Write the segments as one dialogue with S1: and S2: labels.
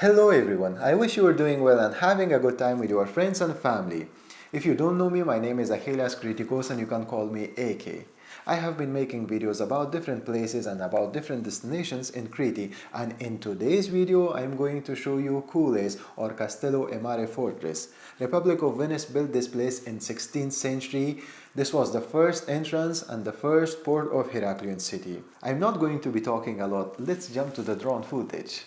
S1: Hello everyone, I wish you were doing well and having a good time with your friends and family. If you don't know me, my name is Heraklion Castello and you can call me AK. I have been making videos about different places and about different destinations in Crete, and in today's video I am going to show you Koules or Castello e Mare fortress. Republic of Venice built this place in 16th century. This was the first entrance and the first port of Heraklion city. I'm not going to be talking a lot, let's jump to the drone footage.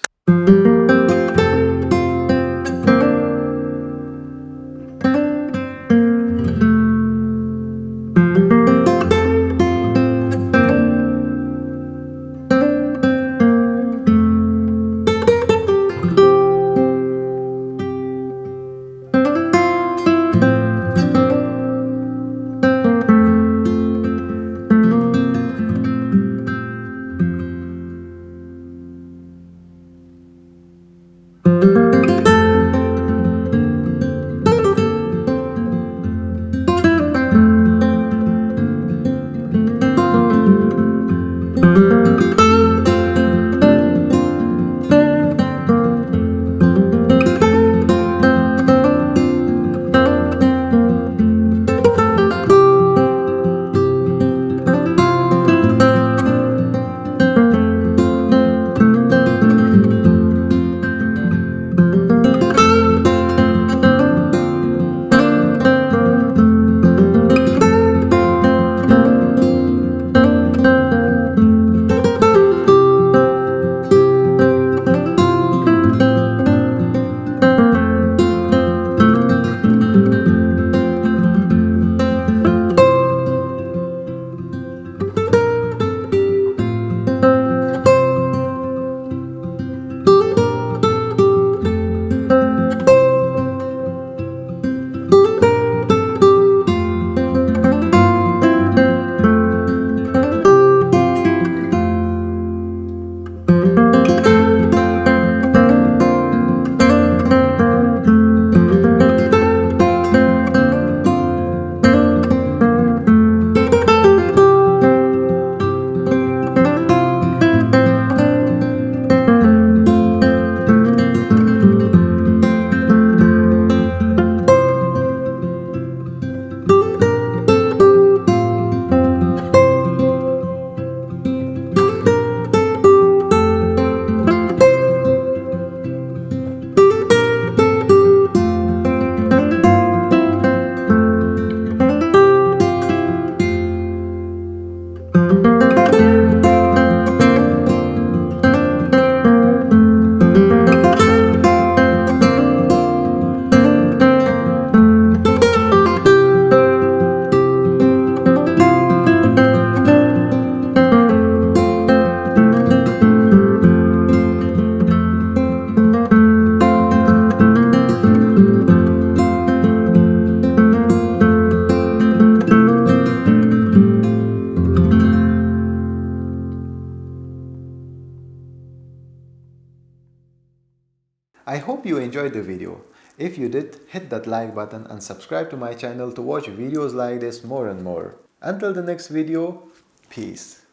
S1: I hope you enjoyed the video. If you did, hit that like button and subscribe to my channel to watch videos like this more and more. Until the next video, peace.